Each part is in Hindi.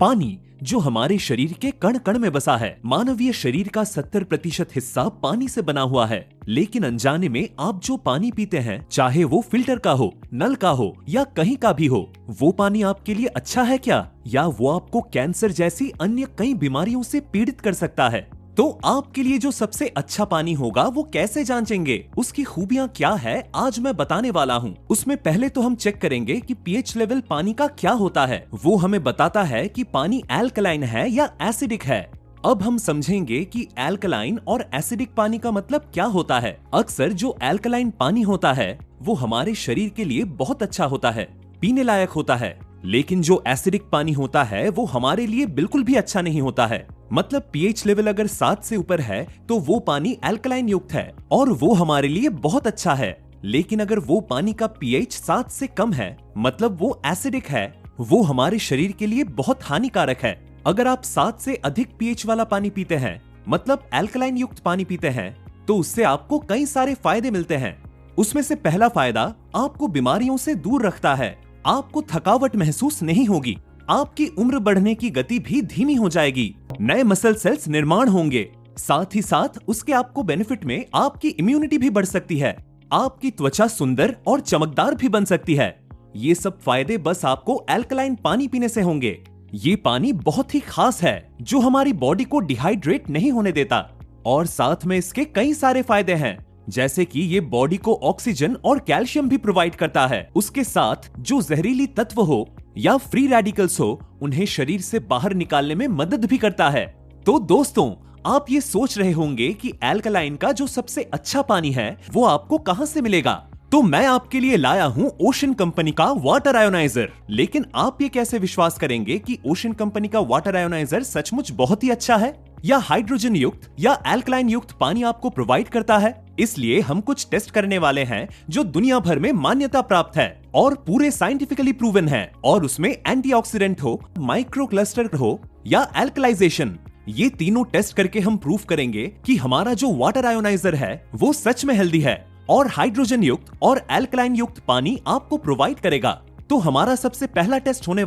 पानी, जो हमारे शरीर के कण कण में बसा है। मानवीय शरीर का 70% हिस्सा पानी से बना हुआ है, लेकिन अनजाने में आप जो पानी पीते हैं, चाहे वो फिल्टर का हो, नल का हो या कहीं का भी हो, वो पानी आपके लिए अच्छा है क्या? या वो आपको कैंसर जैसी अन्य कई बीमारियों से पीड़ित कर सकता है? तो आपके लिए जो सबसे अच्छा पानी होगा वो कैसे जांचेंगे? उसकी खूबियां क्या है, आज मैं बताने वाला हूँ। उसमें पहले तो हम चेक करेंगे कि पीएच लेवल पानी का क्या होता है। वो हमें बताता है कि पानी एल्कलाइन है या एसिडिक है। अब हम समझेंगे कि एल्कलाइन और एसिडिक पानी का मतलब क्या होता है। अक्सर जो एल्कलाइन पानी होता है वो हमारे शरीर के लिए बहुत अच्छा होता है, पीने लायक होता है, लेकिन जो एसिडिक पानी होता है वो हमारे लिए बिल्कुल भी अच्छा नहीं होता है। मतलब पीएच लेवल अगर 7 से ऊपर है तो वो पानी एल्कलाइन युक्त है और वो हमारे लिए बहुत अच्छा है, लेकिन अगर वो पानी का पीएच 7 से कम है, मतलब वो एसिडिक है, वो हमारे शरीर के लिए बहुत हानिकारक है। अगर आप 7 से अधिक पीएच वाला पानी पीते हैं, मतलब एल्कलाइन युक्त पानी पीते हैं, तो उससे आपको कई सारे फायदे मिलते हैं। उसमें से पहला फायदा, आपको बीमारियों से दूर रखता है। आपको थकावट महसूस नहीं होगी, आपकी उम्र बढ़ने की गति भी धीमी हो जाएगी, नए मसल सेल्स निर्माण होंगे, साथ ही साथ उसके आपको बेनिफिट में आपकी इम्यूनिटी भी बढ़ सकती है, आपकी त्वचा सुंदर और चमकदार भी बन सकती है। ये सब फायदे बस आपको एल्कलाइन पानी पीने से होंगे। ये पानी बहुत ही खास है जो हमारी बॉडी को डिहाइड्रेट नहीं होने देता, और साथ में इसके कई सारे फायदे हैं, जैसे कि ये बॉडी को ऑक्सीजन और कैल्शियम भी प्रोवाइड करता है। उसके साथ जो जहरीली तत्व हो या फ्री रेडिकल्स हो, उन्हें शरीर से बाहर निकालने में मदद भी करता है। तो दोस्तों, आप ये सोच रहे होंगे कि एल्कलाइन का जो सबसे अच्छा पानी है वो आपको कहां से मिलेगा? तो मैं आपके लिए लाया हूं ओशन कंपनी का वाटर आयोनाइजर। लेकिन आप ये कैसे विश्वास करेंगे कि ओशन कंपनी का वाटर आयोनाइजर सचमुच बहुत ही अच्छा है, या हाइड्रोजन युक्त या एल्कलाइन युक्त पानी आपको प्रोवाइड करता है? इसलिए हम कुछ टेस्ट करने वाले हैं जो दुनिया भर में मान्यता प्राप्त है और पूरे साइंटिफिकली प्रूवन है, और उसमें एंटीऑक्सीडेंट हो, माइक्रो क्लस्टर हो या एल्कलाइजेशन, ये तीनों टेस्ट करके हम प्रूव करेंगे कि हमारा जो वाटर आयोनाइजर है वो सच में हेल्दी है और हाइड्रोजन युक्त और एल्कलाइन युक्त पानी आपको प्रोवाइड करेगा। तो हमारा सबसे पहला टेस्ट होने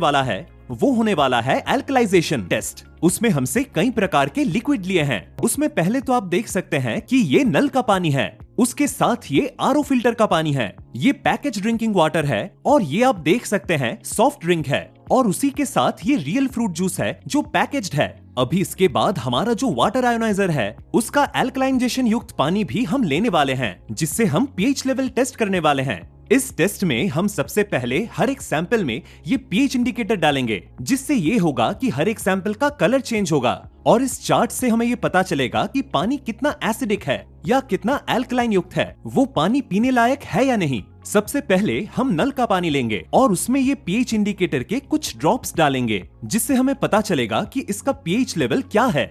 वाला है एल्कलाइजेशन टेस्ट। उसमें हमसे कई प्रकार के लिक्विड लिए हैं। उसमें पहले तो आप देख सकते हैं कि ये नल का पानी है, उसके साथ ये आरओ फिल्टर का पानी है, ये पैकेज ड्रिंकिंग वाटर है, और ये आप देख सकते हैं सॉफ्ट ड्रिंक है, और उसी के साथ ये रियल फ्रूट जूस है जो पैकेज्ड है। अभी इसके बाद हमारा जो वाटर आयोनाइजर है उसका एल्कलाइजेशन युक्त पानी भी हम लेने वाले हैं, जिससे हम पीएच लेवल टेस्ट करने वाले हैं। इस टेस्ट में हम सबसे पहले हर एक सैंपल में ये पीएच इंडिकेटर डालेंगे, जिससे ये होगा कि हर एक सैंपल का कलर चेंज होगा, और इस चार्ट से हमें ये पता चलेगा कि पानी कितना एसिडिक है या कितना एल्कलाइन युक्त है, वो पानी पीने लायक है या नहीं। सबसे पहले हम नल का पानी लेंगे और उसमें ये पीएच इंडिकेटर के कुछ ड्रॉप्स डालेंगे, जिससे हमें पता चलेगा कि इसका पीएच लेवल क्या है।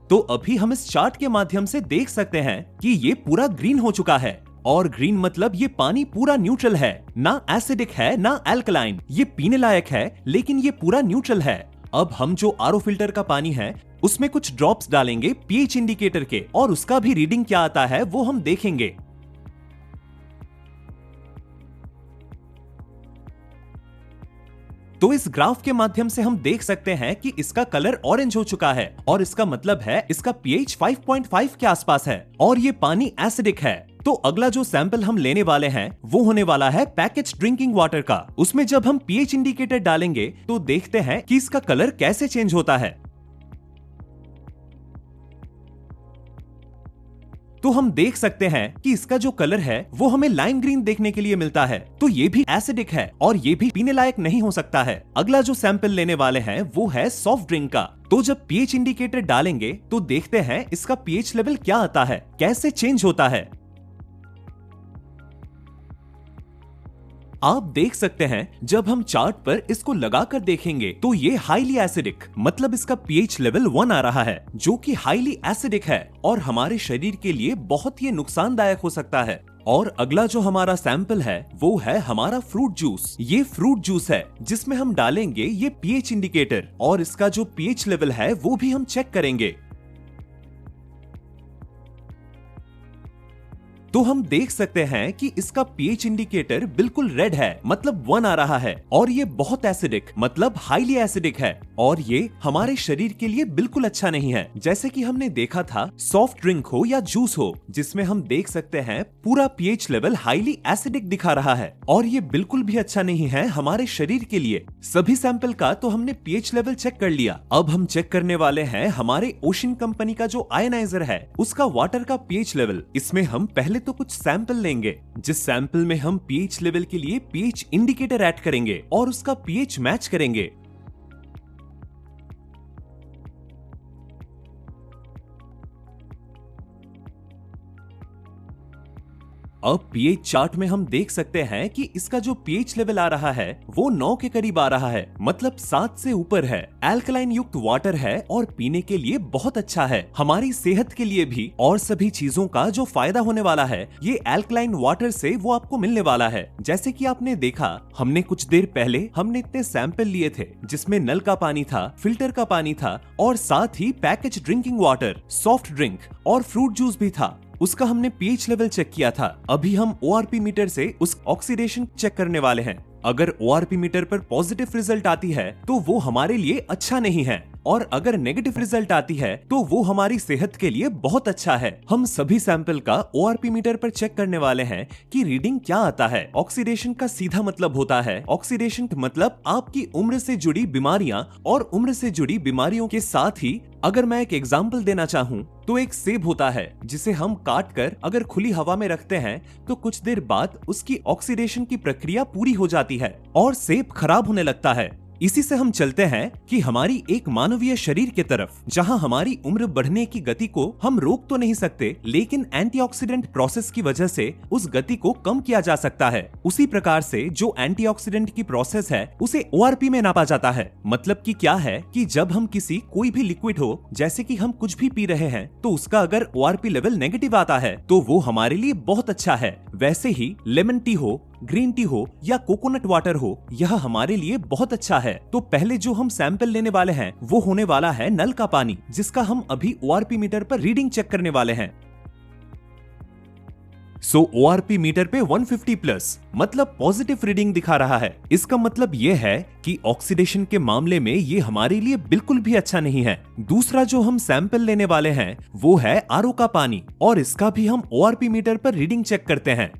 तो अभी हम इस चार्ट के माध्यम से देख सकते हैं कि ये पूरा ग्रीन हो चुका है, और ग्रीन मतलब ये पानी पूरा न्यूट्रल है, ना एसिडिक है ना एल्कलाइन, ये पीने लायक है लेकिन ये पूरा न्यूट्रल है। अब हम जो आरओ फिल्टर का पानी है उसमें कुछ ड्रॉप्स डालेंगे पीएच इंडिकेटर के, और उसका भी रीडिंग क्या आता है वो हम देखेंगे। तो इस ग्राफ के माध्यम से हम देख सकते हैं कि इसका कलर ऑरेंज हो चुका है, और इसका मतलब है इसका पीएच 5.5 के आसपास है, और ये पानी एसिडिक है। तो अगला जो सैंपल हम लेने वाले हैं वो होने वाला है पैकेज ड्रिंकिंग वाटर का। उसमें जब हम पीएच इंडिकेटर डालेंगे तो देखते हैं कि इसका कलर कैसे चेंज होता है। तो हम देख सकते हैं कि इसका जो कलर है वो हमें लाइम ग्रीन देखने के लिए मिलता है, तो ये भी एसिडिक है और ये भी पीने लायक नहीं हो सकता है। अगला जो सैंपल लेने वाले हैं वो है सॉफ्ट ड्रिंक का। तो जब पीएच इंडिकेटर डालेंगे तो देखते हैं इसका पीएच लेवल क्या आता है, कैसे चेंज होता है। आप देख सकते हैं जब हम चार्ट पर इसको लगाकर देखेंगे तो ये हाईली एसिडिक, मतलब इसका पीएच लेवल 1 आ रहा है, जो कि हाईली एसिडिक है और हमारे शरीर के लिए बहुत ही नुकसानदायक हो सकता है। और अगला जो हमारा सैंपल है वो है हमारा फ्रूट जूस। ये फ्रूट जूस है जिसमें हम डालेंगे ये पीएच इंडिकेटर, और इसका जो पीएच लेवल है वो भी हम चेक करेंगे। तो हम देख सकते हैं कि इसका पीएच इंडिकेटर बिल्कुल रेड है, मतलब 1 आ रहा है, और ये बहुत एसिडिक मतलब हाईली एसिडिक है, और ये हमारे शरीर के लिए बिल्कुल अच्छा नहीं है। जैसे कि हमने देखा था सॉफ्ट ड्रिंक हो या जूस हो, जिसमें हम देख सकते हैं पूरा पीएच लेवल हाईली एसिडिक दिखा रहा है, और ये बिल्कुल भी अच्छा नहीं है हमारे शरीर के लिए। सभी सैंपल का तो हमने पीएच लेवल चेक कर लिया। अब हम चेक करने वाले हैं हमारे ओशन कंपनी का जो आयनाइजर है उसका वाटर का पीएच लेवल। इसमें हम पहले तो कुछ सैंपल लेंगे, जिस सैंपल में हम पीएच लेवल के लिए पीएच इंडिकेटर ऐड करेंगे और उसका पीएच मैच करेंगे। अब पीएच चार्ट में हम देख सकते हैं कि इसका जो पीएच लेवल आ रहा है वो 9 के करीब आ रहा है, मतलब 7 से ऊपर है। एल्कलाइन युक्त वाटर है और पीने के लिए बहुत अच्छा है, हमारी सेहत के लिए भी, और सभी चीजों का जो फायदा होने वाला है ये एल्कलाइन वाटर से वो आपको मिलने वाला है। जैसे कि आपने देखा, हमने कुछ देर पहले हमने इतने सैंपल लिए थे जिसमें नल का पानी था, फिल्टर का पानी था, और साथ ही package drinking water, soft drink और फ्रूट जूस भी था। उसका हमने पीएच लेवल चेक किया था। अभी हम ओआरपी मीटर से उस ऑक्सीडेशन चेक करने वाले हैं। अगर ओआरपी मीटर पर पॉजिटिव रिजल्ट आती है तो वो हमारे लिए अच्छा नहीं है, और अगर नेगेटिव रिजल्ट आती है तो वो हमारी सेहत के लिए बहुत अच्छा है। हम सभी सैंपल का ओआरपी मीटर पर चेक करने वाले हैं कि रीडिंग क्या आता है। ऑक्सीडेशन का सीधा मतलब होता है, ऑक्सीडेशन मतलब आपकी उम्र से जुड़ी बीमारियां, और उम्र से जुड़ी बीमारियों के साथ ही अगर मैं एक एग्जाम्पल देना चाहूँ तो एक सेब होता है जिसे हम काट कर अगर खुली हवा में रखते हैं तो कुछ देर बाद उसकी ऑक्सीडेशन की प्रक्रिया पूरी हो जाती है और सेब खराब होने लगता है। इसी से हम चलते हैं कि हमारी एक मानवीय शरीर के तरफ, जहां हमारी उम्र बढ़ने की गति को हम रोक तो नहीं सकते, लेकिन एंटीऑक्सीडेंट प्रोसेस की वजह से उस गति को कम किया जा सकता है। उसी प्रकार से जो एंटीऑक्सीडेंट की प्रोसेस है उसे ओआरपी में नापा जाता है। मतलब कि क्या है कि जब हम किसी कोई भी लिक्विड हो, जैसे कि हम कुछ भी पी रहे हैं, तो उसका अगर ओआरपी लेवल नेगेटिव आता है तो वो हमारे लिए बहुत अच्छा है। वैसे ही लेमन टी हो, ग्रीन टी हो या कोकोनट वाटर हो, यह हमारे लिए बहुत अच्छा है। तो पहले जो हम सैंपल लेने वाले हैं वो होने वाला है नल का पानी, जिसका हम अभी ओआरपी मीटर पर रीडिंग चेक करने वाले हैं। ओआरपी मीटर पे 150 प्लस मतलब पॉजिटिव रीडिंग दिखा रहा है। इसका मतलब ये है कि ऑक्सीडेशन के मामले में ये हमारे लिए बिल्कुल भी अच्छा नहीं है। दूसरा जो हम सैंपल लेने वाले हैं वो है आरओ का पानी, और इसका भी हम ओआरपी मीटर पर रीडिंग चेक करते हैं,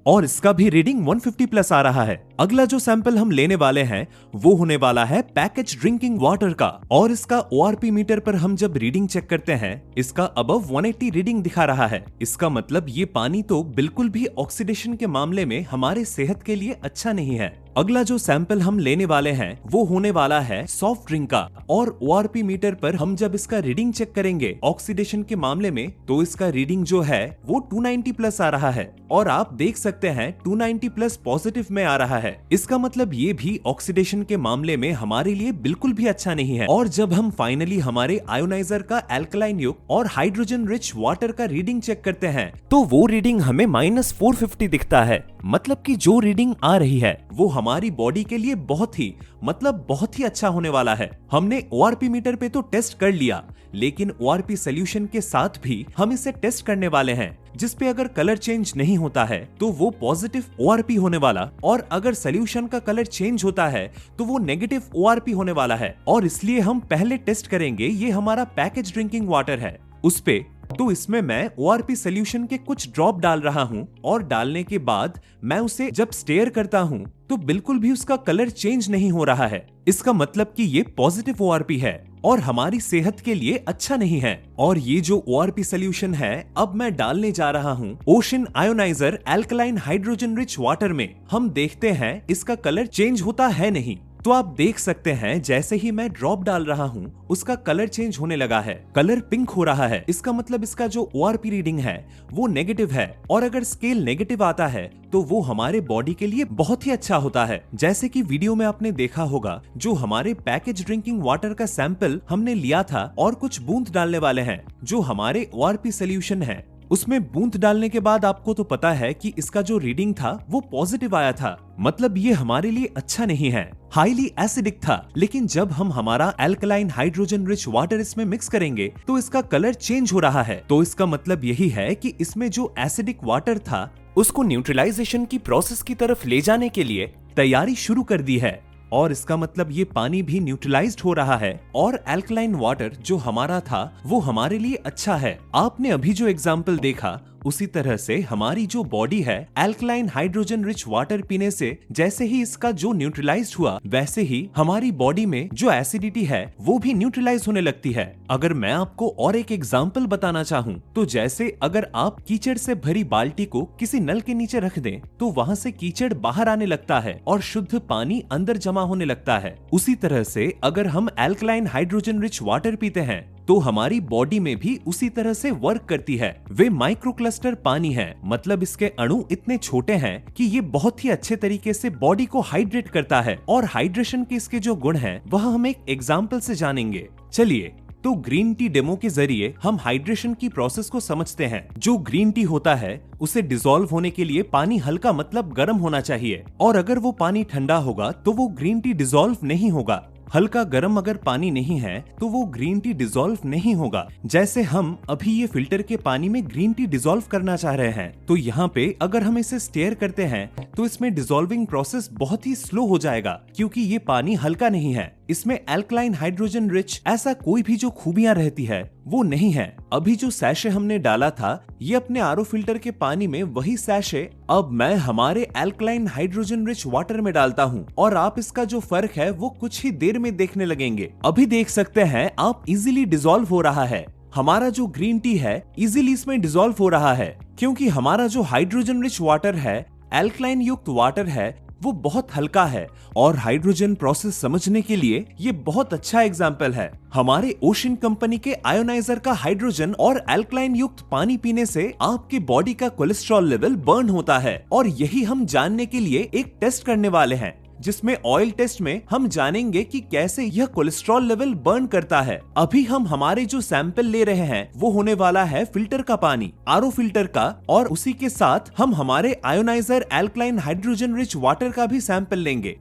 और इसका भी रीडिंग 150 प्लस आ रहा है। अगला जो सैंपल हम लेने वाले हैं वो होने वाला है पैकेज ड्रिंकिंग वाटर का, और इसका ओआरपी मीटर पर हम जब रीडिंग चेक करते हैं इसका अबव 180 रीडिंग दिखा रहा है। इसका मतलब ये पानी तो बिल्कुल भी ऑक्सीडेशन के मामले में हमारे सेहत के लिए अच्छा नहीं है। अगला जो सैंपल हम लेने वाले हैं वो होने वाला है सॉफ्ट ड्रिंक का, और ओआरपी मीटर पर हम जब इसका रीडिंग चेक करेंगे ऑक्सीडेशन के मामले में तो इसका रीडिंग जो है वो 290 प्लस आ रहा है, और आप देख सकते हैं 290 प्लस पॉजिटिव में आ रहा है। इसका मतलब ये भी ऑक्सीडेशन के मामले में हमारे लिए बिल्कुल भी अच्छा नहीं है। और जब हम फाइनली हमारे आयोनाइजर का एल्कलाइन युक्त और हाइड्रोजन रिच वाटर का रीडिंग चेक करते हैं तो वो रीडिंग हमें -450 दिखता है। मतलब कि जो रीडिंग आ रही है वो हमारी बॉडी के लिए बहुत ही अच्छा होने वाला है। हमने ओआरपी मीटर पे तो टेस्ट कर लिया, लेकिन ओआरपी सोल्यूशन के साथ भी हम इसे टेस्ट करने वाले हैं, जिसपे अगर कलर चेंज नहीं होता है तो वो पॉजिटिव ओआरपी होने वाला, और अगर सोल्यूशन का कलर चेंज होता है तो वो नेगेटिव ओआरपी होने वाला है। और इसलिए हम पहले टेस्ट करेंगे, ये हमारा पैकेज ड्रिंकिंग वाटर है उस पे, तो इसमें मैं ओआरपी सोल्यूशन के कुछ ड्रॉप डाल रहा हूं, और डालने के बाद मैं उसे जब स्टेयर करता हूं तो बिल्कुल भी उसका कलर चेंज नहीं हो रहा है। इसका मतलब कि ये पॉजिटिव ओआरपी है और हमारी सेहत के लिए अच्छा नहीं है। और ये जो ओआरपी सोल्यूशन है अब मैं डालने जा रहा हूँ Ocean ionizer alkaline hydrogen rich water में। हम देखते हैं इसका कलर चेंज होता है नहीं। तो आप देख सकते हैं जैसे ही मैं ड्रॉप डाल रहा हूँ उसका कलर चेंज होने लगा है, कलर पिंक हो रहा है। इसका मतलब इसका जो ओआरपी रीडिंग है वो नेगेटिव है, और अगर स्केल नेगेटिव आता है तो वो हमारे बॉडी के लिए बहुत ही अच्छा होता है। जैसे कि वीडियो में आपने देखा होगा, जो हमारे पैकेज ड्रिंकिंग वाटर का सैंपल हमने लिया था और कुछ बूंद डालने वाले हैं, जो हमारे ओआरपी सोल्यूशन है उसमें बूंद डालने के बाद आपको तो पता है कि इसका जो रीडिंग था वो पॉजिटिव आया था, मतलब ये हमारे लिए अच्छा नहीं है, हाईली एसिडिक था। लेकिन जब हम हमारा एल्कलाइन हाइड्रोजन रिच वाटर इसमें मिक्स करेंगे तो इसका कलर चेंज हो रहा है। तो इसका मतलब यही है कि इसमें जो एसिडिक वाटर था उसको न्यूट्रलाइजेशन की प्रोसेस की तरफ ले जाने के लिए तैयारी शुरू कर दी है, और इसका मतलब ये पानी भी न्यूट्रलाइज्ड हो रहा है और एल्कलाइन वाटर जो हमारा था वो हमारे लिए अच्छा है। आपने अभी जो एग्जाम्पल देखा उसी तरह से हमारी जो बॉडी है एल्कलाइन हाइड्रोजन रिच वाटर पीने से जैसे ही इसका जो न्यूट्रलाइज्ड हुआ वैसे ही हमारी बॉडी में जो एसिडिटी है वो भी न्यूट्रलाइज होने लगती है। अगर मैं आपको और एक एग्जाम्पल बताना चाहूँ तो जैसे अगर आप कीचड़ से भरी बाल्टी को किसी नल के नीचे रख दें तो वहाँ से कीचड़ बाहर आने लगता है और शुद्ध पानी अंदर जमा होने लगता है। उसी तरह से अगर हम एल्कलाइन हाइड्रोजन रिच वाटर पीते हैं तो हमारी बॉडी में भी उसी तरह से वर्क करती है। वे माइक्रोक्लस्टर पानी है, मतलब इसके अणु इतने छोटे हैं कि ये बहुत ही अच्छे तरीके से बॉडी को हाइड्रेट करता है। और हाइड्रेशन के इसके जो गुण हैं वह हम एक एग्जाम्पल से जानेंगे। चलिए तो ग्रीन टी डेमो के जरिए हम हाइड्रेशन की प्रोसेस को समझते हैं। जो ग्रीन टी होता है उसे डिसॉल्व होने के लिए पानी हल्का मतलब गर्म होना चाहिए, और अगर वो पानी ठंडा होगा तो वो ग्रीन टी डिसॉल्व नहीं होगा। हल्का गर्म अगर पानी नहीं है तो वो ग्रीन टी डिसॉल्व नहीं होगा। जैसे हम अभी ये फिल्टर के पानी में ग्रीन टी डिसॉल्व करना चाह रहे हैं तो यहाँ पे अगर हम इसे स्टेयर करते हैं तो इसमें डिसॉल्विंग प्रोसेस बहुत ही स्लो हो जाएगा क्योंकि ये पानी हल्का नहीं है। इसमें एल्कलाइन हाइड्रोजन रिच ऐसा कोई भी जो खूबियां रहती है वो नहीं है। अभी जो सैशे हमने डाला था ये अपने आरओ फिल्टर के पानी में वही सैशे अब मैं हमारे एल्कलाइन हाइड्रोजन रिच वाटर में डालता हूँ, और आप इसका जो फर्क है वो कुछ ही देर में देखने लगेंगे। अभी देख सकते हैं आप इजीली डिसॉल्व हो रहा है। हमारा जो ग्रीन टी है इजीली इसमें डिसॉल्व हो रहा है क्योंकि हमारा जो हाइड्रोजन रिच वाटर है, एल्कलाइन युक्त वाटर है, वो बहुत हल्का है। और हाइड्रोजन प्रोसेस समझने के लिए ये बहुत अच्छा एग्जाम्पल है। हमारे ओशन कंपनी के आयोनाइजर का हाइड्रोजन और एल्कलाइन युक्त पानी पीने से आपके बॉडी का कोलेस्ट्रॉल लेवल बर्न होता है, और यही हम जानने के लिए एक टेस्ट करने वाले हैं जिसमें ऑयल टेस्ट में हम जानेंगे कि कैसे यह कोलेस्ट्रॉल लेवल बर्न करता है। अभी हम हमारे जो सैंपल ले रहे हैं वो होने वाला है फिल्टर का पानी, आरओ फिल्टर का, और उसी के साथ हम हमारे ionizer alkaline hydrogen rich water का भी सैंपल लेंगे।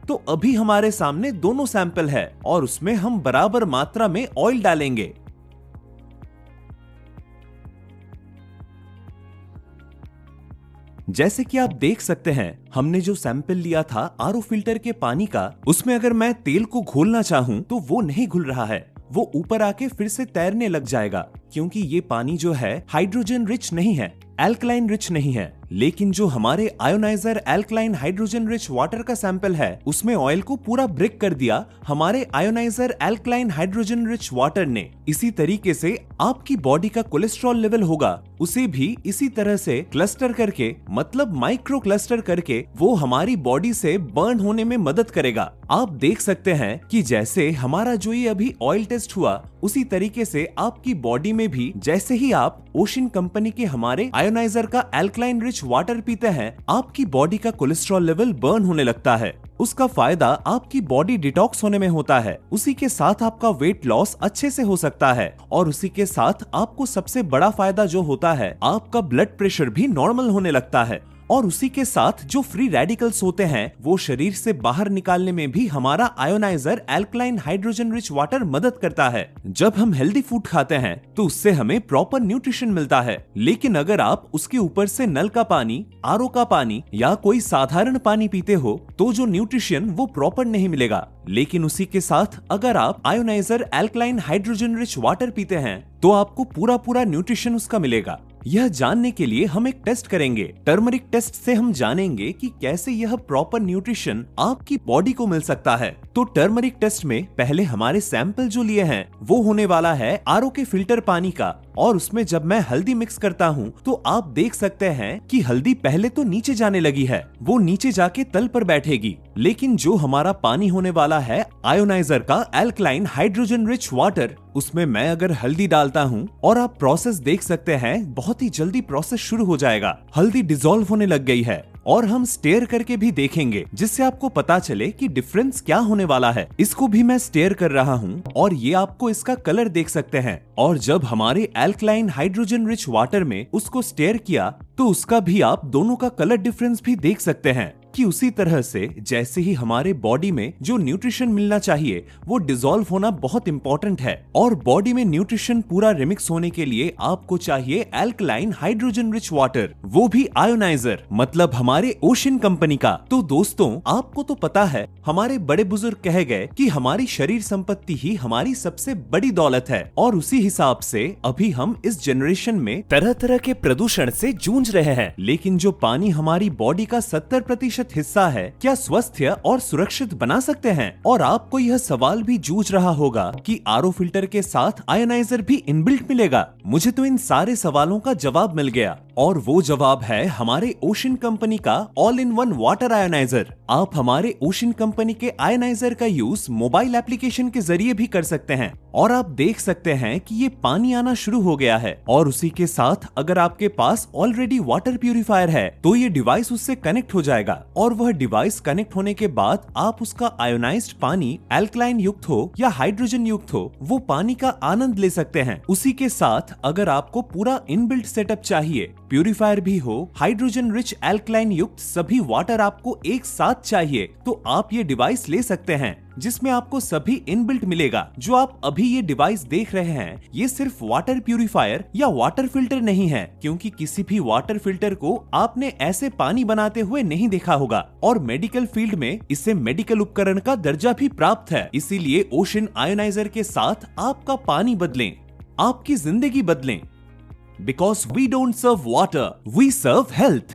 तो अभी हमारे सामने दोनों सैंपल है और उसमें हम बराबर मात्रा में ऑयल डालेंगे। जैसे कि आप देख सकते हैं हमने जो सैंपल लिया था आरओ फिल्टर के पानी का, उसमें अगर मैं तेल को घोलना चाहूं तो वो नहीं घुल रहा है, वो ऊपर आके फिर से तैरने लग जाएगा क्योंकि ये पानी जो है हाइड्रोजन रिच नहीं है, एल्कलाइन रिच नहीं है। लेकिन जो हमारे ionizer alkaline hydrogen rich water का सैंपल है उसमें ऑयल को पूरा ब्रेक कर दिया हमारे ionizer alkaline hydrogen rich water ने। इसी तरीके से आपकी बॉडी का कोलेस्ट्रॉल लेवल होगा उसे भी इसी तरह से क्लस्टर करके, मतलब माइक्रो क्लस्टर करके, वो हमारी बॉडी से बर्न होने में मदद करेगा। आप देख सकते हैं कि जैसे हमारा जो ये अभी ऑयल टेस्ट हुआ उसी तरीके से आपकी बॉडी में भी जैसे ही आप ओशन कंपनी के हमारे आयोनाइजर का एल्कलाइन रिच वाटर पीते हैं आपकी बॉडी का कोलेस्ट्रॉल लेवल बर्न होने लगता है। उसका फायदा आपकी बॉडी डिटॉक्स होने में होता है, उसी के साथ आपका वेट लॉस अच्छे से हो सकता है, और उसी के साथ आपको सबसे बड़ा फायदा जो होता है आपका ब्लड प्रेशर भी नॉर्मल होने लगता है। और उसी के साथ जो फ्री रेडिकल्स होते हैं वो शरीर से बाहर निकालने में भी हमारा ionizer alkaline hydrogen rich water मदद करता है। जब हम हेल्दी फूड खाते हैं तो उससे हमें प्रॉपर न्यूट्रिशन मिलता है, लेकिन अगर आप उसके ऊपर से नल का पानी, आरओ का पानी या कोई साधारण पानी पीते हो तो जो न्यूट्रिशन वो प्रॉपर नहीं मिलेगा। लेकिन उसी के साथ अगर आप ionizer alkaline hydrogen rich water पीते हैं तो आपको पूरा न्यूट्रिशन उसका मिलेगा। यह जानने के लिए हम एक टेस्ट करेंगे। टर्मरिक टेस्ट से हम जानेंगे कि कैसे यह प्रॉपर न्यूट्रिशन आपकी बॉडी को मिल सकता है। तो टर्मरिक टेस्ट में पहले हमारे सैंपल जो लिए हैं वो होने वाला है आरओ के फिल्टर पानी का, और उसमें जब मैं हल्दी मिक्स करता हूँ तो आप देख सकते हैं कि हल्दी पहले तो नीचे जाने लगी है, वो नीचे जाके तल पर बैठेगी। लेकिन जो हमारा पानी होने वाला है आयोनाइजर का एल्कलाइन हाइड्रोजन रिच वाटर, उसमें मैं अगर हल्दी डालता हूँ और आप प्रोसेस देख सकते हैं बहुत ही जल्दी प्रोसेस शुरू हो जाएगा। हल्दी डिसॉल्व होने लग गई है और हम स्टेयर करके भी देखेंगे, जिससे आपको पता चले कि डिफरेंस क्या होने वाला है। इसको भी मैं स्टेयर कर रहा हूँ और ये आपको इसका कलर देख सकते हैं। और जब हमारे एल्कलाइन हाइड्रोजन रिच वाटर में उसको स्टेयर किया तो उसका भी आप दोनों का कलर डिफरेंस भी देख सकते हैं कि उसी तरह से जैसे ही हमारे बॉडी में जो न्यूट्रिशन मिलना चाहिए वो डिसॉल्व होना बहुत इंपॉर्टेंट है। और बॉडी में न्यूट्रिशन पूरा रिमिक्स होने के लिए आपको चाहिए एल्कलाइन हाइड्रोजन रिच वाटर, वो भी आयोनाइजर, मतलब हमारे ओशन कंपनी का। तो दोस्तों, आपको तो पता है हमारे बड़े बुजुर्ग कह गए कि हमारी शरीर संपत्ति ही हमारी सबसे बड़ी दौलत है। और उसी हिसाब से अभी हम इस जनरेशन में तरह तरह के प्रदूषण से जूझ रहे हैं, लेकिन जो पानी हमारी बॉडी का 70% हिस्सा है, क्या स्वस्थ और सुरक्षित बना सकते हैं? और आपको यह सवाल भी जूझ रहा होगा कि आरओ फिल्टर के साथ आयोनाइजर भी इनबिल्ट मिलेगा। मुझे तो इन सारे सवालों का जवाब मिल गया, और वो जवाब है हमारे ओशन कंपनी का all in one water ionizer. आप हमारे ओशन कंपनी के आयोनाइजर का यूज मोबाइल एप्लीकेशन के जरिए भी कर सकते हैं। और आप देख सकते हैं कि ये पानी आना शुरू हो गया है, और उसी के साथ अगर आपके पास ऑलरेडी वाटर प्यूरिफायर है तो ये डिवाइस उससे कनेक्ट हो जाएगा, और वह डिवाइस कनेक्ट होने के बाद आप उसका आयोनाइज्ड पानी एल्कलाइन युक्त हो या हाइड्रोजन युक्त हो, वो पानी का आनंद ले सकते हैं। उसी के साथ अगर आपको पूरा इनबिल्ट सेटअप चाहिए, प्यूरिफायर भी हो, हाइड्रोजन रिच एल्कलाइन युक्त सभी वाटर आपको एक साथ चाहिए, तो आप ये डिवाइस ले सकते हैं, जिसमें आपको सभी इनबिल्ट मिलेगा। जो आप अभी ये डिवाइस देख रहे हैं, ये सिर्फ वाटर प्यूरिफायर या वाटर फिल्टर नहीं है, क्योंकि किसी भी वाटर फिल्टर को आपने ऐसे पानी बनाते हुए नहीं देखा होगा। और मेडिकल फील्ड में इसे मेडिकल उपकरण का दर्जा भी प्राप्त है। इसीलिए ओशन आयोनाइजर के साथ आपका पानी बदलें, आपकी जिंदगी बदलें। Because we don't serve water, we serve health.